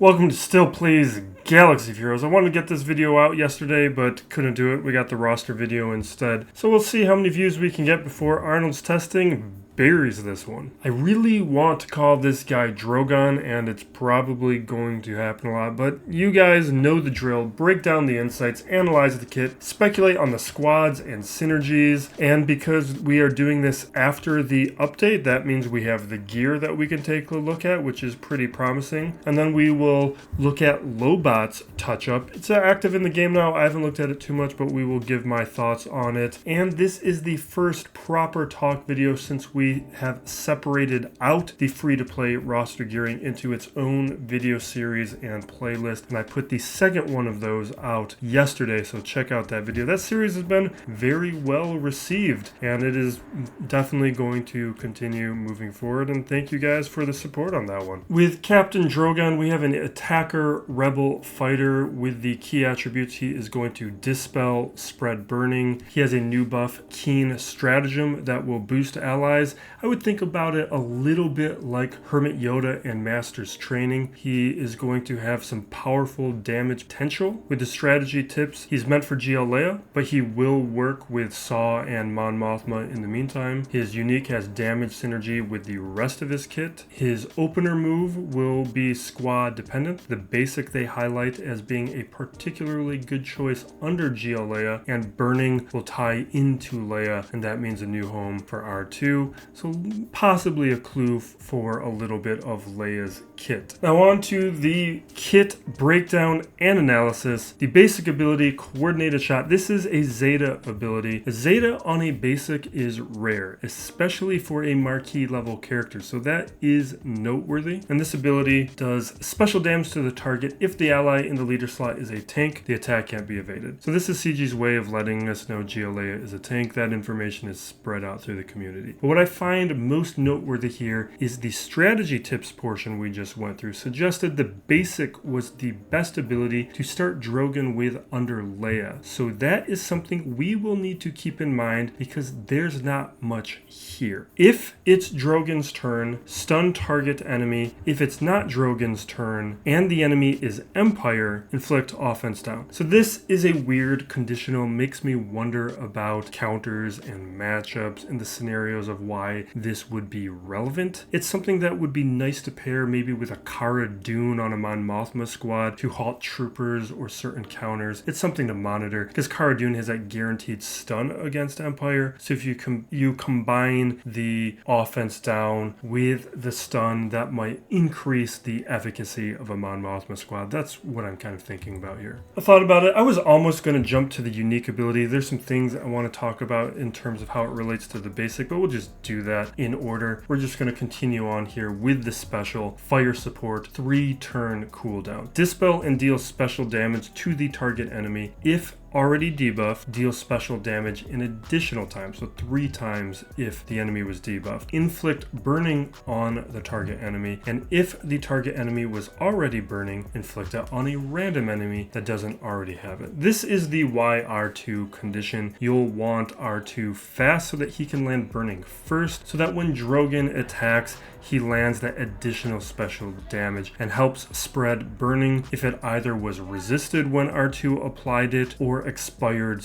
Welcome to Still Plays Galaxy of Heroes. I wanted to get this video out yesterday, but couldn't do it. We got the roster video instead. So we'll see how many views we can get before Arnold's testing buries this one. I really want to call this guy Drogan, and it's probably going to happen a lot, but you guys know the drill. Break down the insights, analyze the kit, speculate on the squads and synergies, and because we are doing this after the update, that means we have the gear that we can take a look at, which is pretty promising. And then we will look at Lobot's touch-up. It's active in the game now. I haven't looked at it too much, but we will give my thoughts on it. And this is the first proper talk video since we have separated out the free-to-play roster gearing into its own video series and playlist. And I put the second one of those out yesterday, so check out that video. That series has been very well received, and it is definitely going to continue moving forward. And thank you guys for the support on that one. With Captain Drogan, we have an attacker, rebel, fighter. With the key attributes, he is going to dispel, spread burning. He has a new buff, keen stratagem, that will boost allies. I would think about it a little bit like Hermit Yoda and Master's Training. He is going to have some powerful damage potential. With the strategy tips, he's meant for GL Leia, but he will work with Saw and Mon Mothma in the meantime. His unique has damage synergy with the rest of his kit. His opener move will be squad dependent. The basic they highlight as being a particularly good choice under GL Leia, and burning will tie into Leia, and that means a new home for R2. So possibly a clue for a little bit of Leia's kit. Now on to the kit breakdown and analysis. The basic ability, coordinated shot. This is a Zeta ability. A Zeta on a basic is rare, especially for a marquee level character, so that is noteworthy. And this ability does special damage to the target. If the ally in the leader slot is a tank, the attack can't be evaded. So this is CG's way of letting us know GL Leia is a tank. That information is spread out through the community. But what I find most noteworthy here is the strategy tips portion we just went through suggested the basic was the best ability to start Drogan with under Leia. So that is something we will need to keep in mind because there's not much here. If it's Drogan's turn, stun target enemy. If it's not Drogan's turn and the enemy is Empire, inflict offense down. So this is a weird conditional, makes me wonder about counters and matchups and the scenarios of why this would be relevant. It's something that would be nice to pair maybe with a Cara Dune on a Mon Mothma squad to halt troopers or certain counters. It's something to monitor because Cara Dune has that guaranteed stun against Empire. So if you combine the offense down with the stun, that might increase the efficacy of a Mon Mothma squad. That's what I'm kind of thinking about here. I thought about it. I was almost going to jump to the unique ability. There's some things I want to talk about in terms of how it relates to the basic, but we'll just do that in order. We're just going to continue on here with the special fire support 3-turn cooldown. Dispel and deal special damage to the target enemy. If already debuffed, deal special damage an additional time, so 3 times if the enemy was debuffed. Inflict burning on the target enemy, and if the target enemy was already burning, inflict it on a random enemy that doesn't already have it. This is the YR2 condition. You'll want R2 fast so that he can land burning first, so that when Drogan attacks, he lands that additional special damage and helps spread burning if it either was resisted when R2 applied it or expired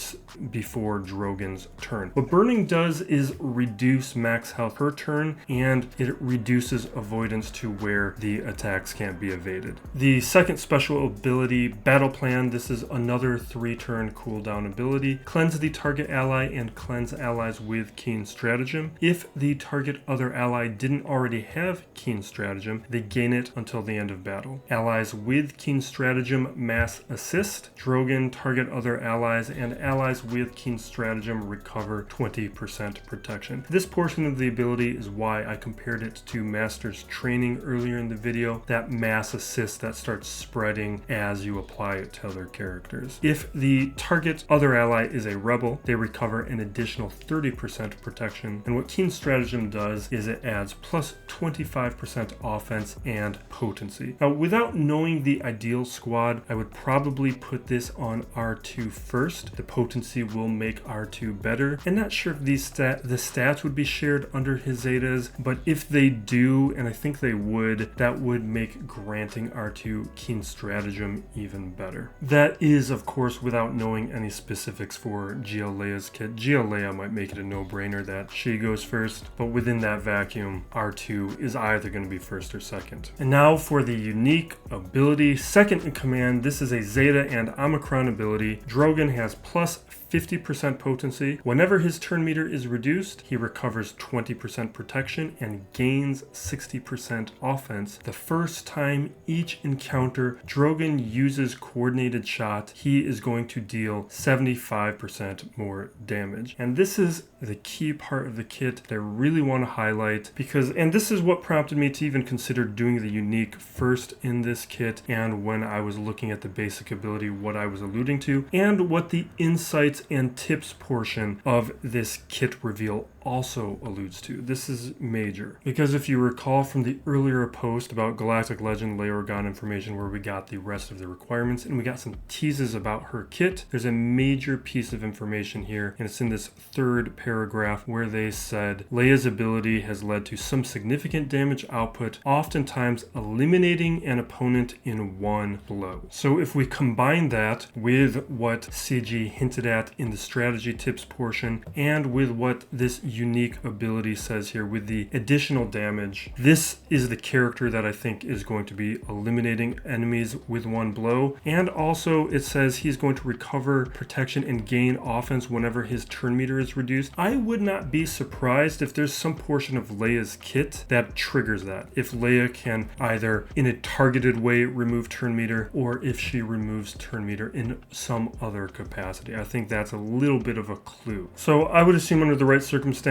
before Drogan's turn. What burning does is reduce max health per turn, and it reduces avoidance to where the attacks can't be evaded. The second special ability, Battle Plan. This is another 3-turn cooldown ability. Cleanse the target ally and cleanse allies with Keen Stratagem. If the target other ally didn't already have Keen Stratagem, they gain it until the end of battle. Allies with Keen Stratagem mass assist. Drogan, target other allies, and allies with Keen Stratagem recover 20% protection. This portion of the ability is why I compared it to Master's Training earlier in the video, that mass assist that starts spreading as you apply it to other characters. If the target other ally is a rebel, they recover an additional 30% protection, and what Keen Stratagem does is it adds plus 25% offense and potency. Now, without knowing the ideal squad, I would probably put this on R2 first. The potency will make R2 better. And not sure if the stats would be shared under his Zetas, but if they do, and I think they would, that would make granting R2 Keen Stratagem even better. That is, of course, without knowing any specifics for GL Leia's kit. GL Leia might make it a no-brainer that she goes first, but within that vacuum, R2 is either going to be first or second. And now for the unique ability, second in command. This is a Zeta and Omicron ability. Drogan has plus 50% potency. Whenever his turn meter is reduced, he recovers 20% protection and gains 60% offense. The first time each encounter Drogan uses coordinated shot, he is going to deal 75% more damage. And this is the key part of the kit that I really want to highlight because, and this is what prompted me to even consider doing the unique first in this kit, and when I was looking at the basic ability, what I was alluding to, and what the insights and tips portion of this kit reveal also alludes to. This is major because if you recall from the earlier post about Galactic Legend Leia Organa information where we got the rest of the requirements and we got some teases about her kit, there's a major piece of information here, and it's in this third paragraph where they said Leia's ability has led to some significant damage output, oftentimes eliminating an opponent in one blow. So if we combine that with what CG hinted at in the strategy tips portion and with what this unique ability says here with the additional damage, this is the character that I think is going to be eliminating enemies with one blow. And also it says he's going to recover protection and gain offense whenever his turn meter is reduced. I would not be surprised if there's some portion of Leia's kit that triggers that. If Leia can either in a targeted way remove turn meter or if she removes turn meter in some other capacity. I think that's a little bit of a clue. So I would assume under the right circumstances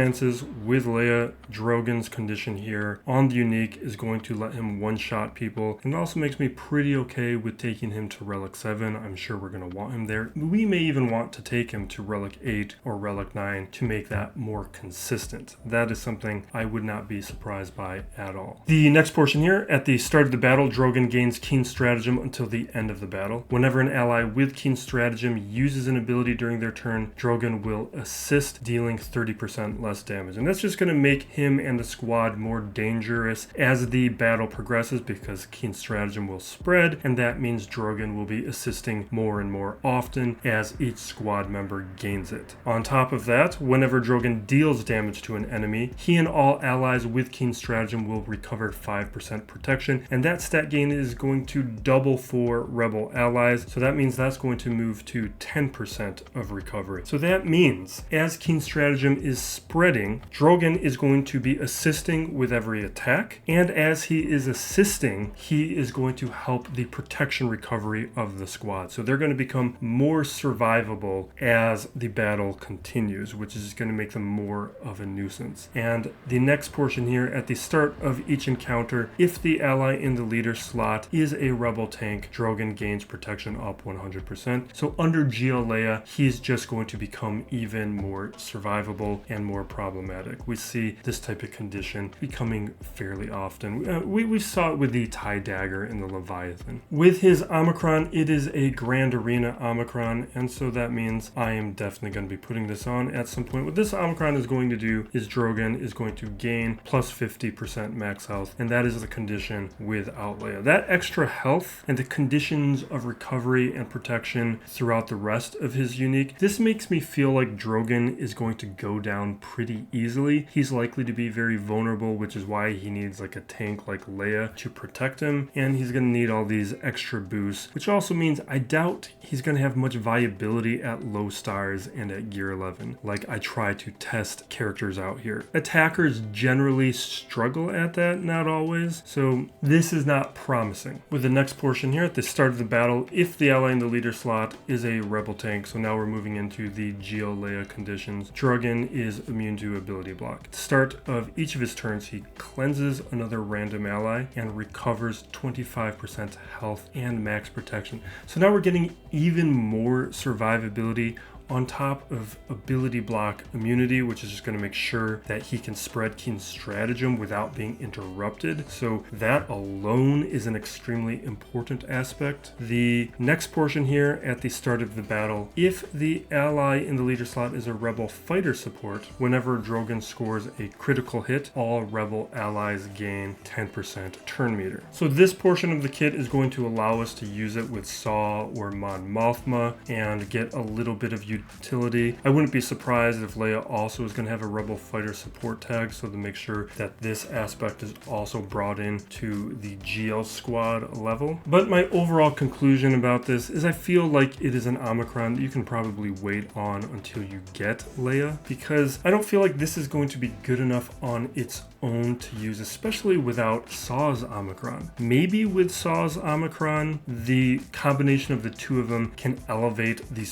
with Leia, Drogan's condition here on the unique is going to let him one-shot people, and it also makes me pretty okay with taking him to Relic 7. I'm sure we're going to want him there. We may even want to take him to Relic 8 or Relic 9 to make that more consistent. That is something I would not be surprised by at all. The next portion here, at the start of the battle, Drogan gains Keen Stratagem until the end of the battle. Whenever an ally with Keen Stratagem uses an ability during their turn, Drogan will assist, dealing 30% less damage. And that's just going to make him and the squad more dangerous as the battle progresses because Keen Stratagem will spread, and that means Drogan will be assisting more and more often as each squad member gains it. On top of that, whenever Drogan deals damage to an enemy, he and all allies with Keen Stratagem will recover 5% protection, and that stat gain is going to double for rebel allies, so that means that's going to move to 10% of recovery. So that means as Keen Stratagem is spreading, Drogan is going to be assisting with every attack, and as he is assisting, he is going to help the protection recovery of the squad. So they're going to become more survivable as the battle continues, which is going to make them more of a nuisance. And the next portion here, at the start of each encounter, if the ally in the leader slot is a rebel tank, Drogan gains protection up 100%. So under GL Leia, he's just going to become even more survivable and more problematic. We see this type of condition becoming fairly often. We saw it with the TIE Dagger in the Leviathan. With his Omicron, it is a Grand Arena Omicron, and so that means I am definitely going to be putting this on at some point. What this Omicron is going to do is Drogan is going to gain plus 50% max health, and that is the condition without Leia. That extra health and the conditions of recovery and protection throughout the rest of his unique, this makes me feel like Drogan is going to go down pretty easily. He's likely to be very vulnerable, which is why he needs like a tank like Leia to protect him, and he's going to need all these extra boosts, which also means I doubt he's going to have much viability at low stars and at gear 11, like I try to test characters out here. Attackers generally struggle at that, not always, so this is not promising. With the next portion here, at the start of the battle, if the ally in the leader slot is a rebel tank, so now we're moving into the GL Leia conditions, Drogan is immune to ability block. At the start of each of his turns, he cleanses another random ally and recovers 25% health and max protection. So now we're getting even more survivability on top of ability block immunity, which is just going to make sure that he can spread Keen's stratagem without being interrupted. So that alone is an extremely important aspect. The next portion here at the start of the battle, if the ally in the leader slot is a rebel fighter support, whenever Drogan scores a critical hit, all rebel allies gain 10% turn meter. So this portion of the kit is going to allow us to use it with Saw or Mon Mothma and get a little bit of utility. I wouldn't be surprised if Leia also is going to have a rebel fighter support tag, so to make sure that this aspect is also brought in to the GL squad level. But my overall conclusion about this is I feel like it is an Omicron that you can probably wait on until you get Leia, because I don't feel like this is going to be good enough on its own to use, especially without Saw's Omicron. Maybe with Saw's Omicron, the combination of the two of them can elevate the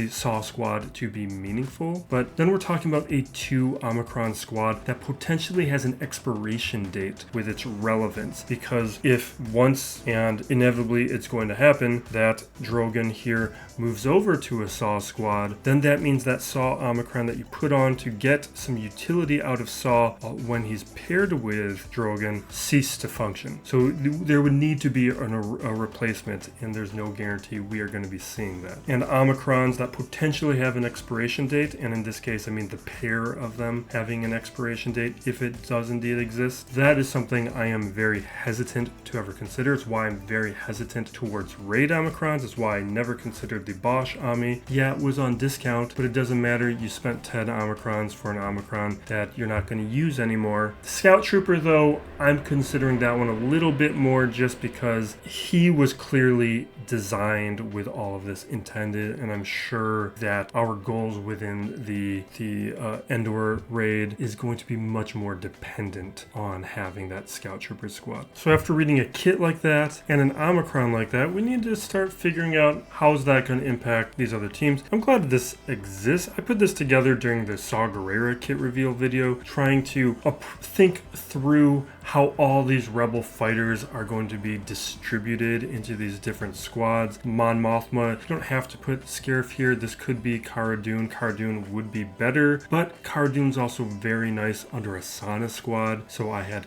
Saw squad to be meaningful, but then we're talking about a 2 Omicron squad that potentially has an expiration date with its relevance, because if once, and inevitably it's going to happen, that Drogan here moves over to a Saw squad, then that means that Saw Omicron that you put on to get some utility out of Saw when he's paired with Drogan cease to function. So there would need to be a replacement, and there's no guarantee we are going to be seeing that. And Omicrons that potentially have an expiration date, and in this case I mean the pair of them having an expiration date, if it does indeed exist, that is something I am very hesitant to ever consider. It's why I'm very hesitant towards raid Omicrons. It's why I never considered the Bosch Ami. Yeah, it was on discount, but it doesn't matter. You spent 10 Omicrons for an Omicron that you're not going to use anymore. The Scout Trooper, though, I'm considering that one a little bit more, just because he was clearly designed with all of this intended, and I'm sure that our goals within the Endor raid is going to be much more dependent on having that Scout Trooper squad. So after reading a kit like that and an Omicron like that, we need to start figuring out how is that going to impact these other teams. I'm glad this exists. I put this together during the Saw Gerrera kit reveal video, trying to think through how all these rebel fighters are going to be distributed into these different squads. Mon Mothma, you don't have to put Scarif here. This could be Cara Dune. Cara Dune would be better, but Cara Dune's also very nice under a Sana squad, so I had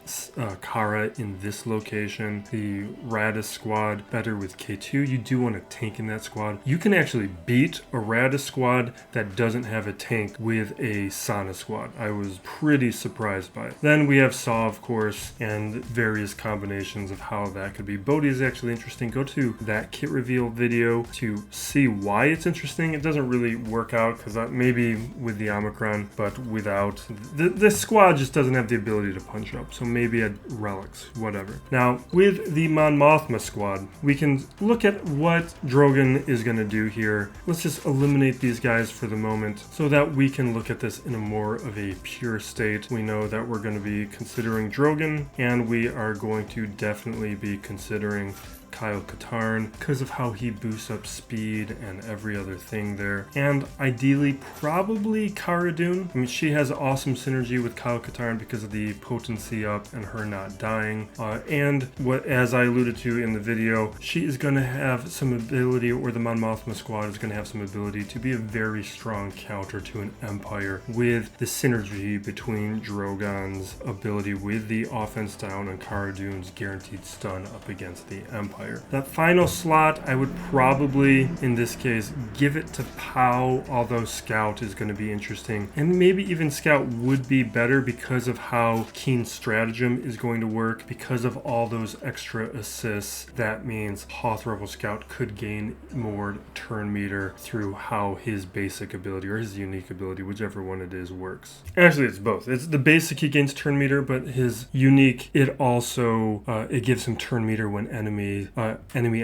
Cara in this location. The Radis squad, better with K2. You do want a tank in that squad. You can actually beat a Radis squad that doesn't have a tank with a Sana squad. I was pretty surprised by it. Then we have Saw, of course, and various combinations of how that could be. Bodhi is actually interesting. Go to that kit reveal video to see why it's interesting. It doesn't really work out because maybe with the Omicron, but without the squad just doesn't have the ability to punch up. So maybe at relics, whatever. Now with the Mon Mothma squad, we can look at what Drogan is going to do here. Let's just eliminate these guys for the moment so that we can look at this in a more of a pure state. We know that we're going to be considering Drogan, and we are going to definitely be considering Kyle Katarn because of how he boosts up speed and every other thing there. And ideally, probably Cara Dune. I mean, she has awesome synergy with Kyle Katarn because of the potency up and her not dying. And what, as I alluded to in the video, she is going to have some ability, or the Mon Mothma squad is going to have some ability to be a very strong counter to an Empire with the synergy between Drogon's ability with the offense down and Cara Dune's guaranteed stun up against the Empire. That final slot, I would probably, in this case, give it to Pow, although Scout is going to be interesting. And maybe even Scout would be better because of how Keen's stratagem is going to work, because of all those extra assists. That means Hoth Rebel Scout could gain more turn meter through how his basic ability, or his unique ability, whichever one it is, works. Actually, it's both. It's the basic he gains turn meter, but his unique, it also, it gives him turn meter when enemy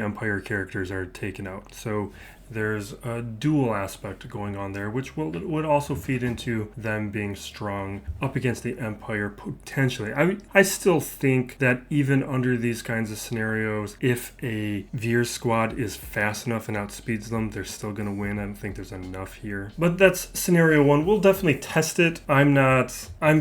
Empire characters are taken out. So there's a dual aspect going on there, which would also feed into them being strong up against the Empire potentially. I still think that even under these kinds of scenarios, if a Veer squad is fast enough and outspeeds them, they're still going to win. I don't think there's enough here. But that's scenario one. We'll definitely test it. I'm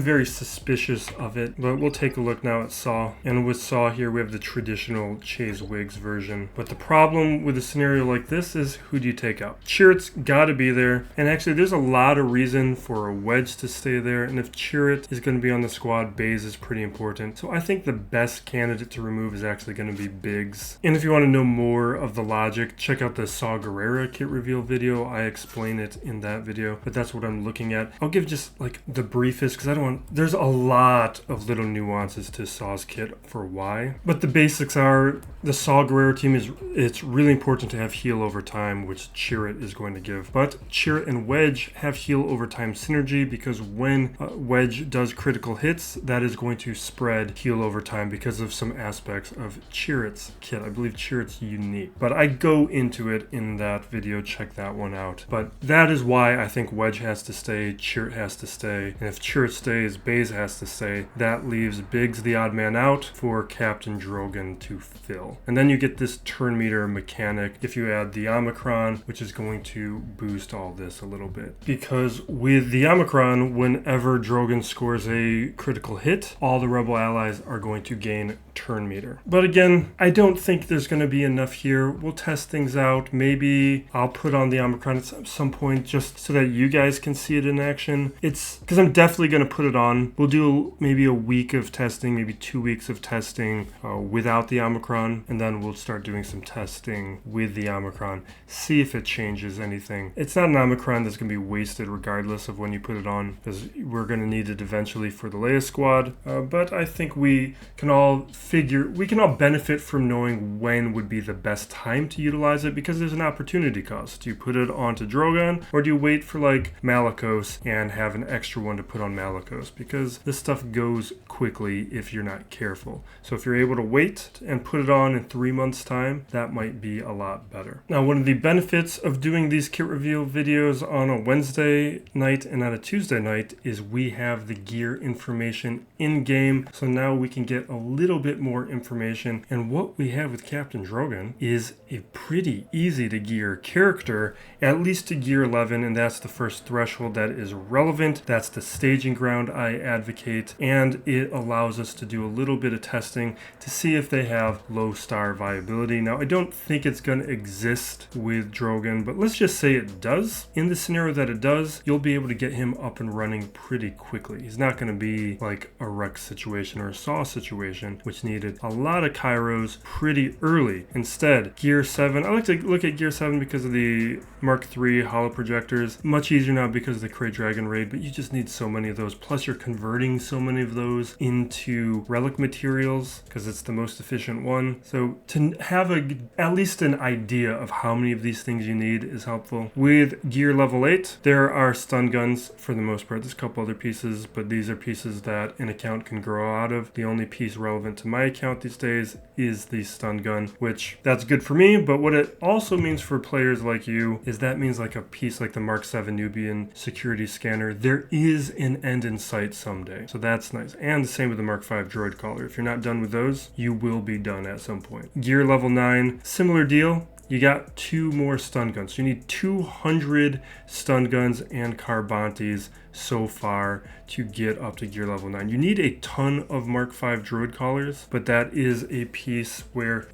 very suspicious of it, but we'll take a look now at Saw. And with Saw here, we have the traditional Chase Wiggs version. But the problem with a scenario like this is who who do you take out? Chirrut's got to be there. And actually, there's a lot of reason for a Wedge to stay there. And if Chirrut is going to be on the squad, Baze is pretty important. So I think the best candidate to remove is actually going to be Biggs. And if you want to know more of the logic, check out the Saw Gerrera kit reveal video. I explain it in that video, but that's what I'm looking at. I'll give just like the briefest, because I don't want, there's a lot of little nuances to Saw's kit for why. But the basics are, the Saw Gerrera team is, it's really important to have heal over time, which Chirrut is going to give. But Chirrut and Wedge have heal over time synergy, because when Wedge does critical hits, that is going to spread heal over time because of some aspects of Chirrut's kit. I believe Chirrut's unique, but I go into it in that video. Check that one out. But that is why I think Wedge has to stay, Chirrut has to stay, and if Chirrut stays, Baze has to stay. That leaves Biggs the odd man out for Captain Drogan to fill. And then you get this turn meter mechanic if you add the Omicron, which is going to boost all this a little bit. Because with the Omicron, whenever Drogan scores a critical hit, all the rebel allies are going to gain turn meter. But again, I don't think there's going to be enough here. We'll test things out. Maybe I'll put on the Omicron at some point just so that you guys can see it in action. It's because I'm definitely going to put it on. We'll do maybe a week of testing, maybe 2 weeks of testing without the Omicron, and then we'll start doing some testing with the Omicron, see if it changes anything. It's not an Omicron that's going to be wasted regardless of when you put it on, because we're going to need it eventually for the Leia squad. But I think we can all benefit from knowing when would be the best time to utilize it, because there's an opportunity cost. Do you put it onto Drogan, or do you wait for like Malicos and have an extra one to put on Malicos? Because this stuff goes quickly if you're not careful. So if you're able to wait and put it on in 3 months time, that might be a lot better. Now, one of the benefits of doing these kit reveal videos on a Wednesday night and on a Tuesday night is we have the gear information in game. So now we can get a little bit more information. And what we have with Captain Drogan is a pretty easy to gear character, at least to gear 11, and that's the first threshold that is relevant. That's the staging ground I advocate, and it allows us to do a little bit of testing to see if they have low star viability. Now, I don't think it's going to exist with Drogan, but let's just say it does. In the scenario that it does, you'll be able to get him up and running pretty quickly. He's not going to be like a Rex situation or a Saw situation, which needed a lot of Kairos pretty early. Instead, Gear 7, I like to look at Gear 7 because of the Mark III holo projectors. Much easier now because of the Krayt Dragon raid, but you just need so many of those. Plus, you're converting so many of those into relic materials because it's the most efficient one. So to have at least an idea of how many of these things you need is helpful. With Gear level 8, there are stun guns for the most part. There's a couple other pieces, but these are pieces that an account can grow out of. The only piece relevant to my account these days is the stun gun, which that's good for me, but what it also means for players like you is that means like a piece like the Mark 7 Nubian security scanner, there is an end in sight someday. So that's nice. And the same with the Mark 5 droid collar. If you're not done with those, you will be done at some point. Gear level 9, similar deal. You got 2 more stun guns. You need 200 stun guns and Carbantes so far to get up to gear level 9. You need a ton of Mark 5 droid collars, but that is a piece where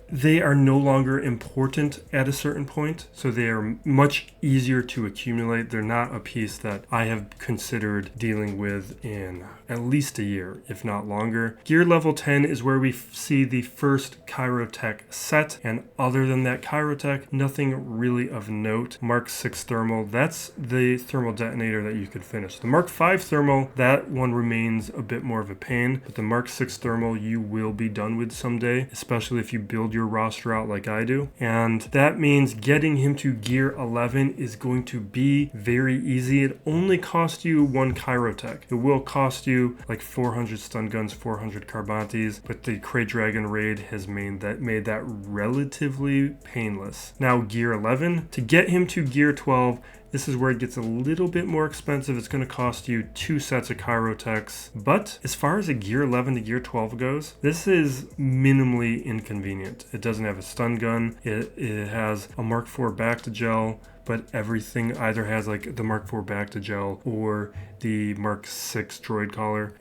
they are no longer important at a certain point, so they are much easier to accumulate. They're not a piece that I have considered dealing with in at least a year, if not longer. Gear level 10 is where we see the first Chirotech set, and other than that Chirotech, nothing really of note. Mark 6 thermal, that's the thermal detonator that you could finish. The Mark 5 thermal, that one remains a bit more of a pain, but the Mark 6 thermal you will be done with someday, especially if you build your roster out like I do. And that means getting him to gear 11 is going to be very easy. It only costs you 1 Chirotech. It will cost you like 400 stun guns, 400 Carbantes, but the Krayt Dragon raid has made that relatively painless. Now gear 11, to get him to gear 12, this is where it gets a little bit more expensive. It's going to cost you 2 sets of Chirotechs. But as far as a gear 11 to gear 12 goes, this is minimally inconvenient. It doesn't have a stun gun. It has a Mark IV back to gel, but everything either has like the Mark IV back to gel or the Mark 6 droid collar.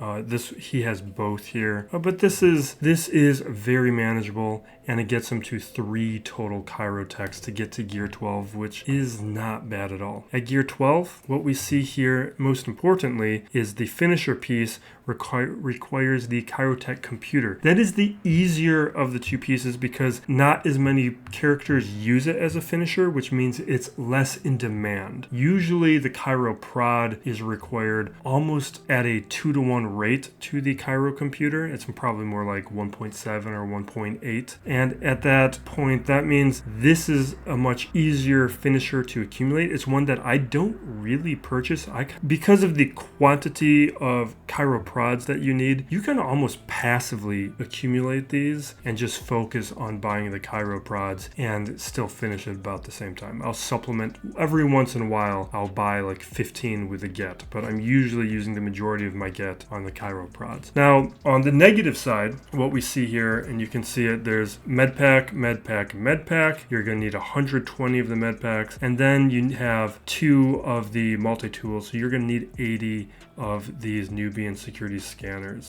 He has both here, but this is very manageable, and it gets him to 3 total chirotechs to get to gear 12, which is not bad at all. At gear 12, what we see here most importantly is the finisher piece requires the chirotech computer. That is the easier of the two pieces because not as many characters use it as a finisher, which means it's less in demand. Usually the chiro prod is required almost at a 2-to-1 rate to the chiro computer. It's probably more like 1.7 or 1.8. And at that point, that means this is a much easier finisher to accumulate. It's one that I don't really purchase. Because of the quantity of chiro prods that you need, you can almost passively accumulate these and just focus on buying the chiro prods and still finish at about the same time. I'll supplement every once in a while. I'll buy like 15 with a get, but I'm usually using the majority of my get on the chiro prods. Now, on the negative side, what we see here, and you can see it, there's medpack, medpack, medpack. You're going to need 120 of the medpacks, and then you have 2 of the multi-tools, so you're going to need 80 of these Nubian security scanners.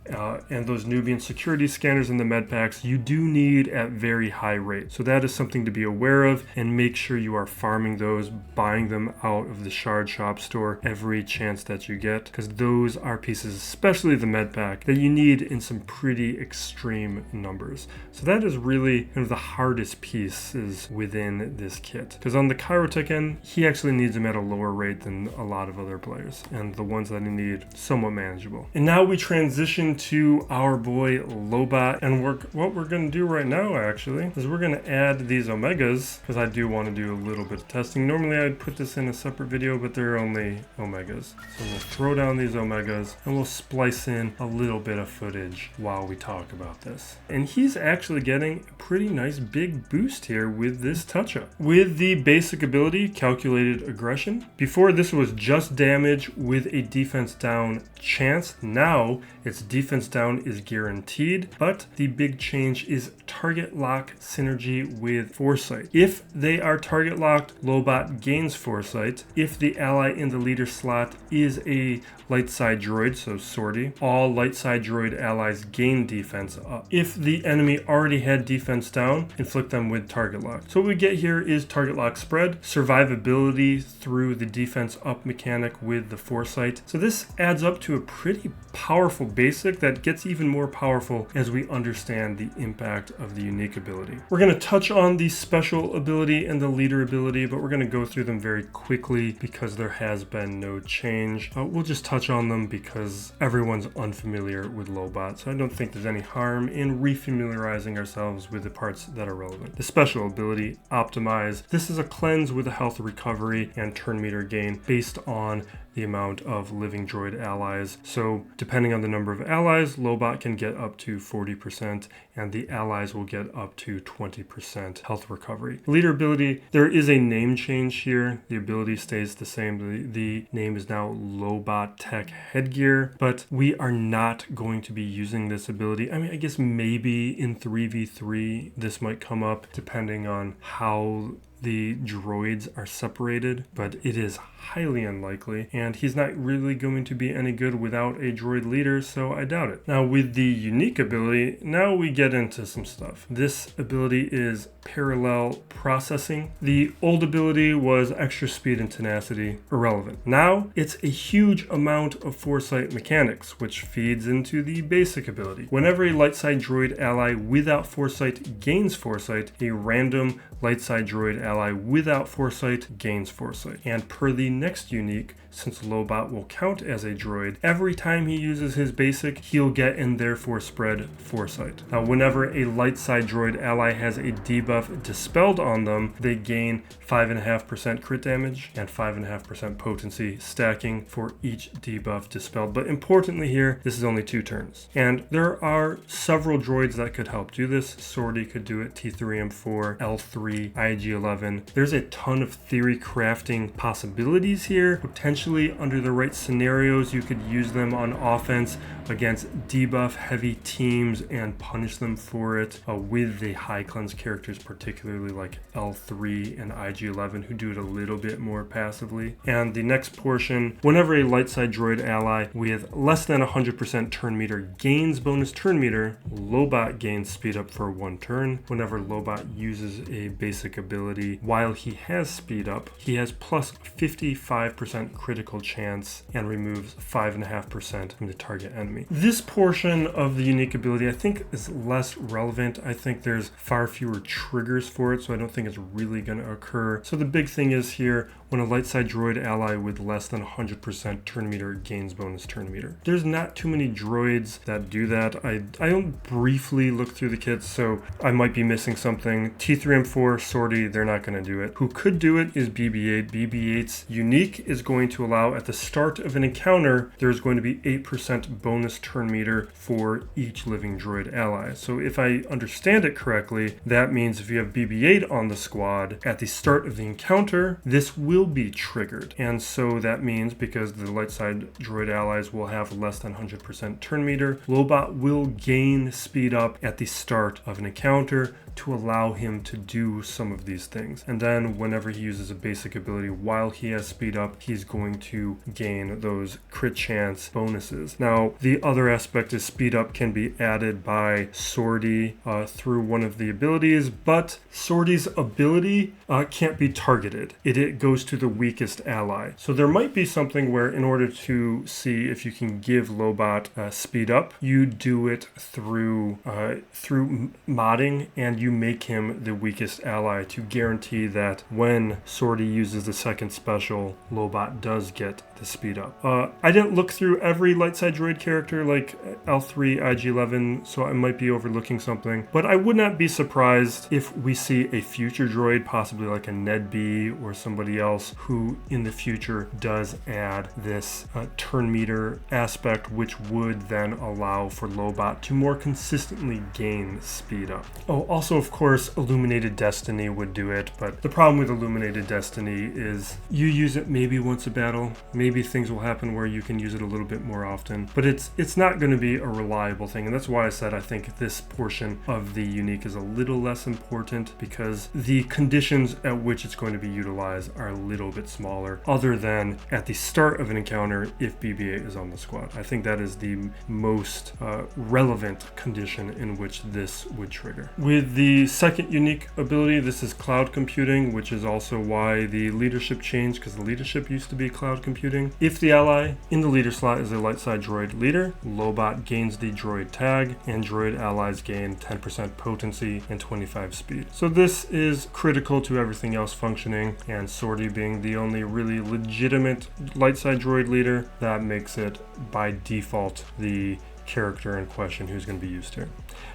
And those Nubian security scanners in the med packs you do need at very high rates. So that is something to be aware of, and make sure you are farming those, buying them out of the shard shop store every chance that you get, because those are pieces, especially the med pack, that you need in some pretty extreme numbers. So that is really kind of the hardest pieces within this kit, because on the chirotech end, he actually needs them at a lower rate than a lot of other players, and the ones that he need somewhat manageable. And now we transition to our boy Lobot, and what we're going to do right now actually is we're going to add these omegas, because I do want to do a little bit of testing. Normally I'd put this in a separate video, but they're only omegas. So we'll throw down these omegas and we'll splice in a little bit of footage while we talk about this. And he's actually getting a pretty nice big boost here with this touch-up. With the basic ability, Calculated Aggression, before this was just damage with a defense down chance. Now its defense down is guaranteed, but the big change is target lock synergy with foresight. If they are target locked, Lobot gains foresight. If the ally in the leader slot is a light side droid, so sortie, all light side droid allies gain defense up. If the enemy already had defense down, inflict them with target lock. So what we get here is target lock spread, survivability through the defense up mechanic with the foresight. So this adds up to a pretty powerful basic that gets even more powerful as we understand the impact of the unique ability. We're going to touch on the special ability and the leader ability, but we're going to go through them very quickly because there has been no change. We'll just touch on them because everyone's unfamiliar with Lobot, so I don't think there's any harm in refamiliarizing ourselves with the parts that are relevant. The special ability, Optimize. This is a cleanse with a health recovery and turn meter gain based on the amount of living droid allies. So depending on the number of allies, Lobot can get up to 40%, and the allies will get up to 20% health recovery. Leader ability, there is a name change here. The ability stays the same. The name is now Lobot Tech Headgear, but we are not going to be using this ability. I mean, I guess maybe in 3v3 this might come up depending on how the droids are separated, but it is highly unlikely, and he's not really going to be any good without a droid leader, so I doubt it. Now with the unique ability, now we get into some stuff. This ability is Parallel Processing. The old ability was extra speed and tenacity, irrelevant. Now it's a huge amount of foresight mechanics, which feeds into the basic ability. Whenever a light side droid ally without foresight gains foresight, a random light side droid ally without foresight gains foresight. And per the next unique, since Lobot will count as a droid, every time he uses his basic, he'll get and therefore spread foresight. Now, whenever a light side droid ally has a debuff dispelled on them, they gain 5.5% crit damage and 5.5% potency, stacking for each debuff dispelled. But importantly here, this is only 2 turns. And there are several droids that could help do this. Sortie could do it, T3M4, L3 L3 IG-11. There's a ton of theory crafting possibilities here. Potentially under the right scenarios, you could use them on offense against debuff heavy teams and punish them for it with the high cleanse characters, particularly like L3 and IG-11, who do it a little bit more passively. And the next portion, whenever a light side droid ally with less than 100% turn meter gains bonus turn meter, Lobot gains speed up for 1 turn. Whenever Lobot uses a basic ability while he has speed up, he has plus 55% critical chance and removes 5.5% from the target enemy. This portion of the unique ability I think is less relevant. I think there's far fewer triggers for it, so I don't think it's really going to occur. So the big thing is here, when a light side droid ally with less than 100% turn meter gains bonus turn meter. There's not too many droids that do that. I briefly looked through the kits, so I might be missing something. T3M4, Sortie, they're not going to do it. Who could do it is BB-8. BB-8's unique is going to allow at the start of an encounter, there's going to be 8% bonus turn meter for each living droid ally. So if I understand it correctly, that means if you have BB-8 on the squad at the start of the encounter, this will be triggered. And so that means because the light side droid allies will have less than 100% turn meter, Lobot will gain speed up at the start of an encounter to allow him to do some of these things. And then whenever he uses a basic ability while he has speed up, he's going to gain those crit chance bonuses. Now, the other aspect is speed up can be added by Sortie through one of the abilities, but Sortie's ability can't be targeted. It goes to the weakest ally. So there might be something where in order to see if you can give Lobot speed up, you do it through modding, and you make him the weakest ally to guarantee that when Sortie uses the second special, Lobot does get the speed up. I didn't look through every light side droid character like L3 IG-11, so I might be overlooking something, but I would not be surprised if we see a future droid, possibly like a Ned B or somebody else, who in the future does add this turn meter aspect, which would then allow for Lobot to more consistently gain speed up. Oh, also of course Illuminated Destiny would do it, but the problem with Illuminated Destiny is you use it maybe once a battle, maybe things will happen where you can use it a little bit more often, but it's not going to be a reliable thing. And that's why I said I think this portion of the unique is a little less important, because the conditions at which it's going to be utilized are a little bit smaller, other than at the start of an encounter if BB-8 is on the squad. I think that is the most relevant condition in which this would trigger. With the second unique ability, this is cloud computing, which is also why the leadership changed, because the leadership used to be cloud computing. If the ally in the leader slot is a light side droid leader, Lobot gains the droid tag, and droid allies gain 10% potency and 25 speed. So this is critical to everything else functioning, and Sortie being the only really legitimate light side droid leader, that makes it by default the character in question who's going to be used here.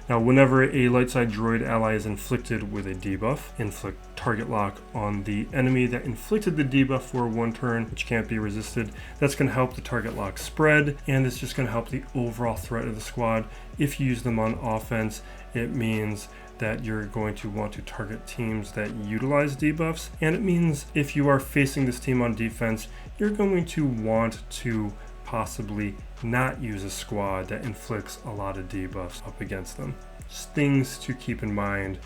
Now, whenever a light side droid ally is inflicted with a debuff, inflict target lock on the enemy that inflicted the debuff for 1 turn, which can't be resisted. That's going to help the target lock spread, and it's just going to help the overall threat of the squad. If you use them on offense, it means that you're going to want to target teams that utilize debuffs, and it means if you are facing this team on defense, you're going to want to possibly not use a squad that inflicts a lot of debuffs up against them. Just things to keep in mind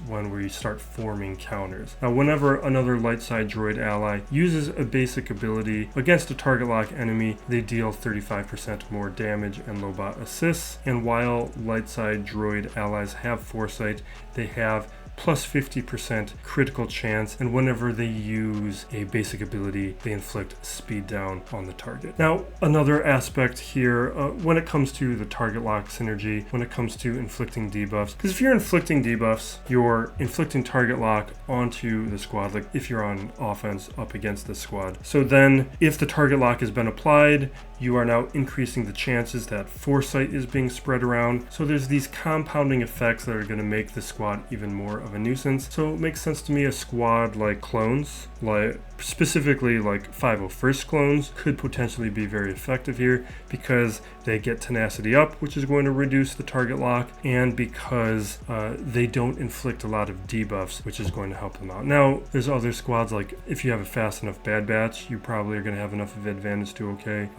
when we start forming counters. Now, whenever another light side droid ally uses a basic ability against a target lock enemy, they deal 35% more damage and Lobot assists. And while light side droid allies have foresight, they have plus 50% critical chance, and whenever they use a basic ability, they inflict speed down on the target. Now, another aspect here, when it comes to the target lock synergy, when it comes to inflicting debuffs, because if you're inflicting debuffs, you're inflicting target lock onto the squad, like if you're on offense up against the squad. So then, if the target lock has been applied, you are now increasing the chances that foresight is being spread around. So there's these compounding effects that are going to make the squad even more of a nuisance. So it makes sense to me a squad like clones, like specifically like 501st clones, could potentially be very effective here because they get tenacity up, which is going to reduce the target lock, and because they don't inflict a lot of debuffs, which is going to help them out. Now, there's other squads, like if you have a fast enough Bad Batch, you probably are going to have enough of advantage to okay.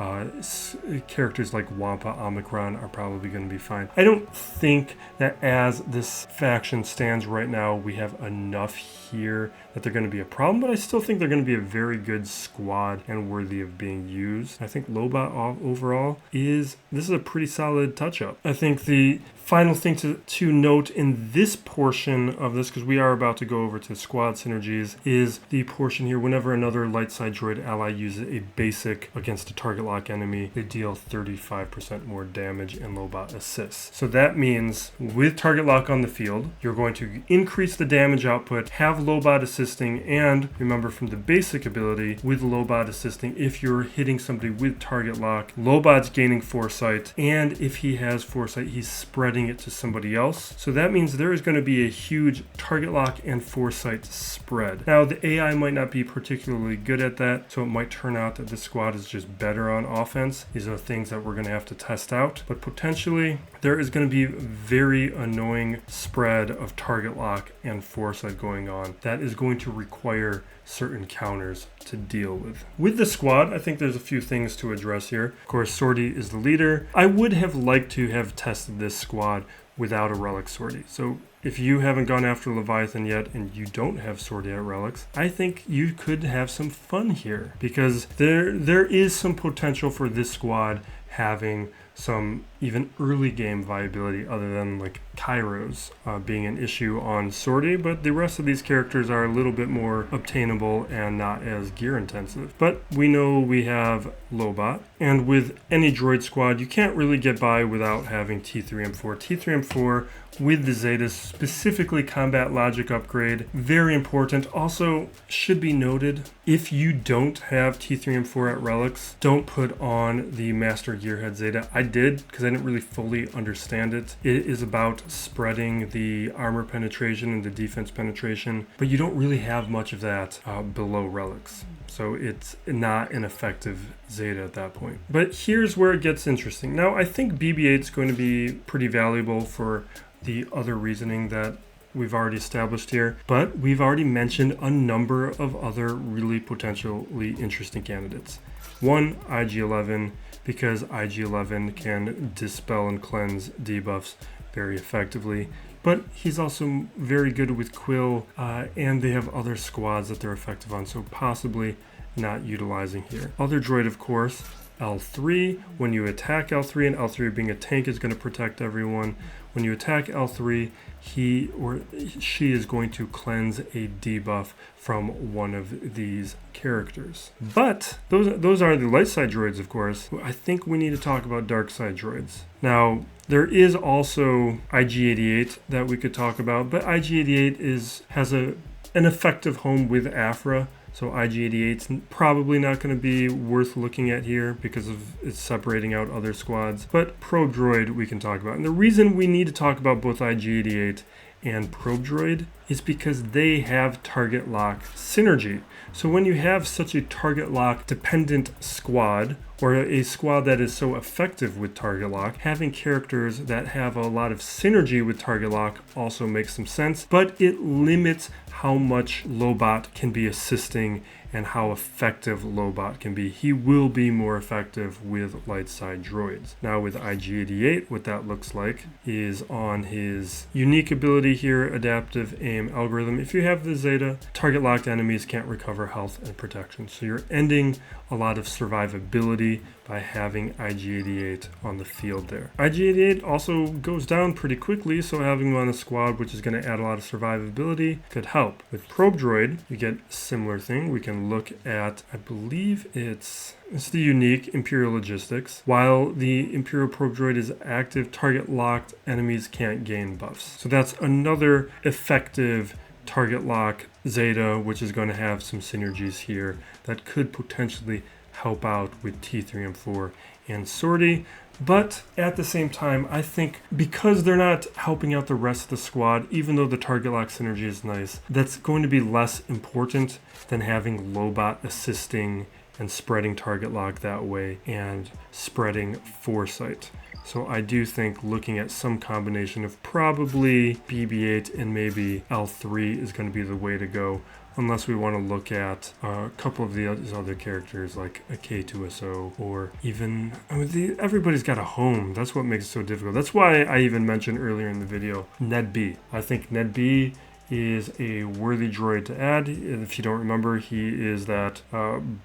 Characters like Wampa, Omicron are probably going to be fine. I don't think that as this faction stands right now, we have enough here that they're going to be a problem, but I still think they're going to be a very good squad and worthy of being used. I think Lobot overall this is a pretty solid touch-up. I think the final thing to note in this portion of this, because we are about to go over to squad synergies, is the portion here whenever another light side droid ally uses a basic against a target lock enemy, they deal 35% more damage and Lobot assists. So that means with target lock on the field, you're going to increase the damage output, have Lobot assisting, and remember from the basic ability, with Lobot assisting, if you're hitting somebody with target lock, Lobot's gaining foresight, and if he has foresight, he's spreading it to somebody else. So that means there is going to be a huge target lock and foresight spread. Now, the AI might not be particularly good at that, so it might turn out that this squad is just better on offense. These are things that we're going to have to test out, but potentially there is going to be very annoying spread of target lock and foresight going on. That is going to require certain counters to deal with. With the squad, I think there's a few things to address here. Of course, Sortie is the leader. I would have liked to have tested this squad without a relic Sortie. So if you haven't gone after Leviathan yet and you don't have Sortie at relics, I think you could have some fun here, because there is some potential for this squad having some even early game viability other than like Kairos being an issue on Sortie, but the rest of these characters are a little bit more obtainable and not as gear intensive. But we know we have Lobot, and with any droid squad, you can't really get by without having T3M4. T3M4 with the Zetas, specifically combat logic upgrade, very important. Also, should be noted, if you don't have T3M4 at relics, don't put on the Master Gearhead Zeta. I did, because I didn't really fully understand it. It is about spreading the armor penetration and the defense penetration, but you don't really have much of that below relics. So it's not an effective Zeta at that point. But here's where it gets interesting. Now, I think BB-8 is going to be pretty valuable for the other reasoning that we've already established here, but we've already mentioned a number of other really potentially interesting candidates. One, IG-11, because IG-11 can dispel and cleanse debuffs very effectively, but he's also very good with Quill, and they have other squads that they're effective on, so possibly not utilizing here. Other droid, of course, L3. When you attack L3, and L3 being a tank is going to protect everyone, when you attack L3, he or she is going to cleanse a debuff from one of these characters. But those are the light side droids, of course. I think we need to talk about dark side droids. Now, there is also IG-88 that we could talk about, but IG-88 has an effective home with Afra. So IG-88's probably not going to be worth looking at here because of it's separating out other squads. But Probe Droid we can talk about. And the reason we need to talk about both IG-88 and Probe Droid is because they have target lock synergy. So when you have such a target lock dependent squad, or a squad that is so effective with target lock, having characters that have a lot of synergy with target lock also makes some sense, but it limits how much Lobot can be assisting and how effective Lobot can be. He will be more effective with light side droids. Now with IG-88, what that looks like is on his unique ability here, adaptive aim algorithm. If you have the Zeta, target locked enemies can't recover health and protection. So you're ending a lot of survivability by having IG-88 on the field there. IG-88 also goes down pretty quickly, so having him on a squad, which is going to add a lot of survivability, could help. With Probe Droid, you get a similar thing. We can look at, I believe it's the unique Imperial Logistics. While the Imperial Probe Droid is active, target locked enemies can't gain buffs. So that's another effective target lock Zeta, which is going to have some synergies here that could potentially help out with T3M4 and Sortie. But at the same time, I think because they're not helping out the rest of the squad, even though the target lock synergy is nice, that's going to be less important than having Lobot assisting and spreading target lock that way and spreading foresight. So I do think looking at some combination of probably BB-8 and maybe L3 is going to be the way to go, unless we want to look at a couple of these other characters like a K2SO or even, everybody's got a home. That's what makes it so difficult. That's why I even mentioned earlier in the video Ned B. I think Ned B is a worthy droid to add. If you don't remember, he is that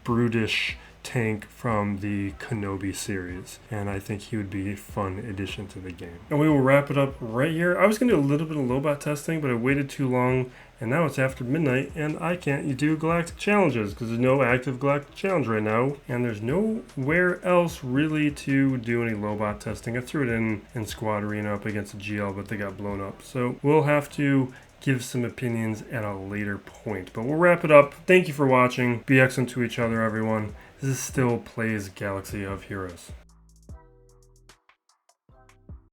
brutish tank from the Kenobi series, and I think he would be a fun addition to the game. And we will wrap it up right here. I was going to do a little bit of Lobot testing, but I waited too long, and now it's after midnight, and I can't do galactic challenges because there's no active galactic challenge right now, and there's nowhere else really to do any Lobot testing. I threw it in Squad Arena up against a GL, but they got blown up. So we'll have to give some opinions at a later point. But we'll wrap it up. Thank you for watching. Be excellent to each other, everyone. This still plays Galaxy of Heroes.